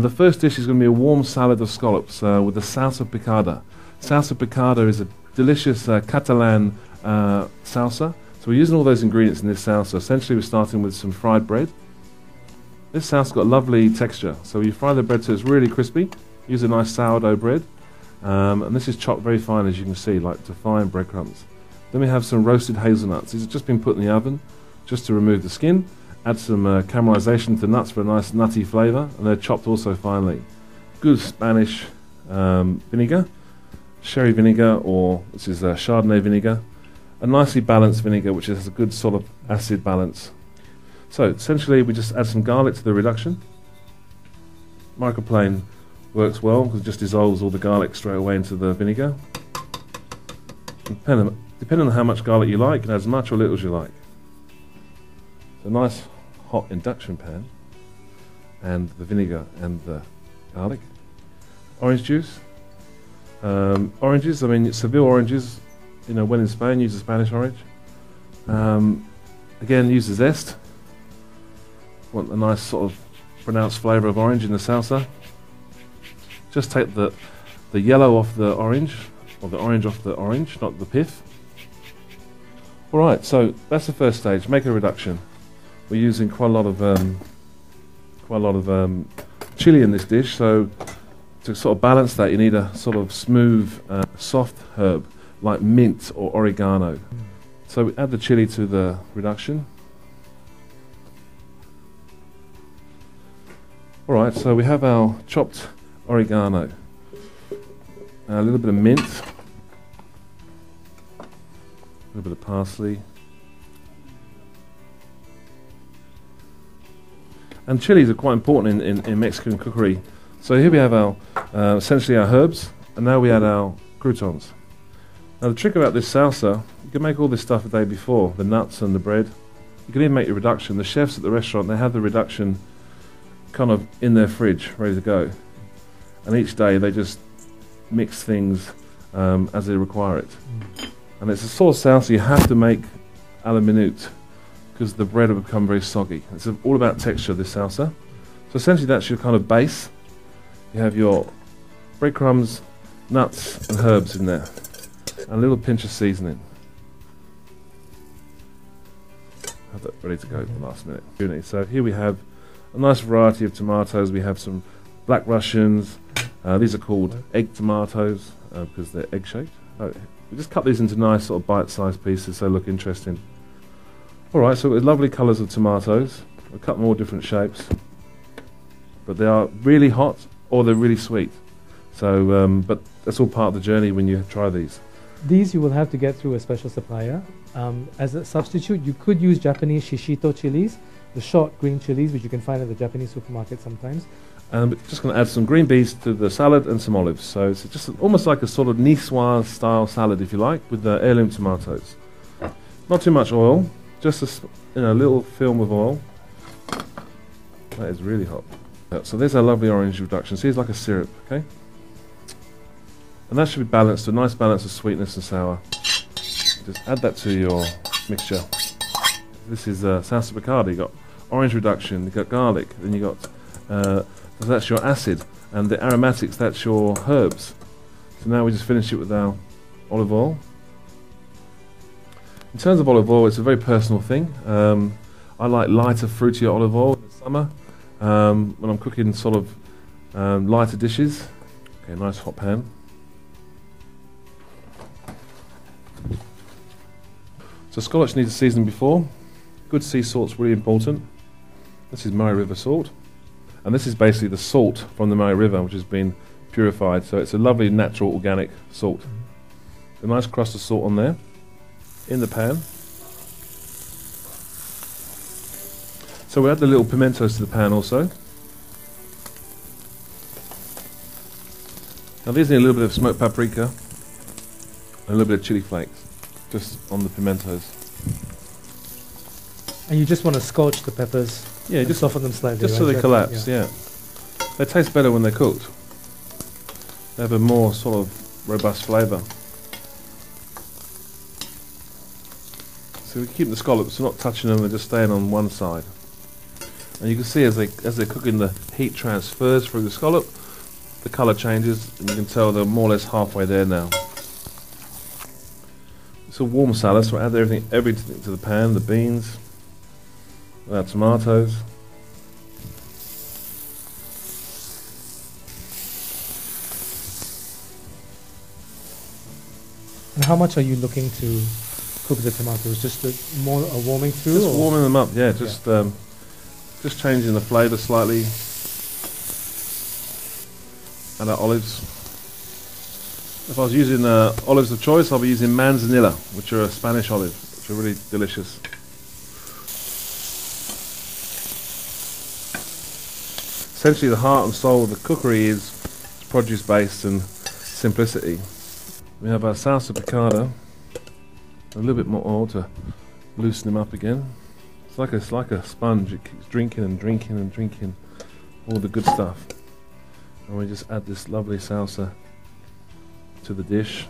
The first dish is going to be a warm salad of scallops with the salsa picada. Salsa picada is a delicious Catalan salsa. So we're using all those ingredients in this salsa. Essentially we're starting with some fried bread. This salsa's got a lovely texture. So you fry the bread so it's really crispy. Use a nice sourdough bread. And this is chopped very fine, as you can see, like to fine breadcrumbs. Then we have some roasted hazelnuts. These have just been put in the oven just to remove the skin. Add some caramelization to the nuts for a nice nutty flavour, and they're chopped also finely. Good Spanish vinegar, sherry vinegar, or this is Chardonnay vinegar. A nicely balanced vinegar which has a good sort of acid balance. So essentially we just add some garlic to the reduction. Microplane works well because it just dissolves all the garlic straight away into the vinegar. Depending on how much garlic you like, you can add as much or little as you like. So a nice hot induction pan, and the vinegar and the garlic. Orange juice. Oranges, I mean Seville oranges, you know, when in Spain use a Spanish orange. Again, use the zest. Want a nice sort of pronounced flavour of orange in the salsa. Just take the yellow off the orange, or the orange off the orange, not the pith. Alright, so that's the first stage. Make a reduction. We're using quite a lot of chili in this dish, so to sort of balance that you need a sort of smooth, soft herb like mint or oregano. So we add the chili to the reduction. Alright, so we have our chopped oregano, a little bit of mint, a little bit of parsley, and chilies are quite important in Mexican cookery. So here we have our essentially our herbs, and now we add our croutons. Now the trick about this salsa, you can make all this stuff a day before, the nuts and the bread. You can even make your reduction. The chefs at the restaurant, they have the reduction kind of in their fridge, ready to go. And each day they just mix things as they require it. And it's a sort of salsa you have to make a la minute because the bread will become very soggy. It's all about texture, this salsa. So essentially that's your kind of base. You have your breadcrumbs, nuts and herbs in there. And a little pinch of seasoning. Have that ready to go for the last minute. So here we have a nice variety of tomatoes. We have some Black Russians. These are called egg tomatoes because they're egg-shaped. We just cut these into nice sort of bite-sized pieces so they look interesting. Alright, so with lovely colours of tomatoes. We'll cut them all different shapes. But they are really hot or they're really sweet. So, but that's all part of the journey when you try these. These you will have to get through a special supplier. As a substitute, you could use Japanese shishito chilies, the short green chilies which you can find at the Japanese supermarket sometimes. We're just going to add some green beans to the salad and some olives. So it's just almost like a sort of niçoise style salad, if you like, with the heirloom tomatoes. Not too much oil, just a little film of oil. That is really hot. So there's our lovely orange reduction. See, it's like a syrup, okay? And that should be balanced, a nice balance of sweetness and sour. Just add that to your mixture. This is salsa picada. You got orange reduction, you got garlic, then you got so that's your acid, and the aromatics, that's your herbs. So now we just finish it with our olive oil. In terms of olive oil, it's a very personal thing. I like lighter, fruitier olive oil in the summer when I'm cooking sort of lighter dishes. Okay, nice hot pan. So scallops need to season before. Good sea salt's really important. This is Murray River salt. And this is basically the salt from the Murray River, which has been purified. So it's a lovely, natural, organic salt. A nice crust of salt on there, in the pan. So we add the little pimentos to the pan also. Now these need a little bit of smoked paprika, and a little bit of chili flakes, just on the pimentos. And you just want to scorch the peppers. Yeah, just soften them slightly. Just so they collapse, yeah. They taste better when they're cooked. They have a more sort of robust flavour. So we keep the scallops, we're not touching them, they're just staying on one side. And you can see as they're cooking, the heat transfers through the scallop, the colour changes, and you can tell they're more or less halfway there now. It's a warm salad, so add everything to the pan, the beans, our tomatoes. And how much are you looking to cook the tomatoes? Just a warming through? Just warming them up, yeah. Just changing the flavour slightly. And our olives. If I was using olives of choice, I'll be using manzanilla, which are a Spanish olive, which are really delicious. Essentially, the heart and soul of the cookery is produce-based and simplicity. We have our salsa picada, a little bit more oil to loosen them up again. It's like a sponge. It keeps drinking and drinking and drinking all the good stuff. And we just add this lovely salsa to the dish.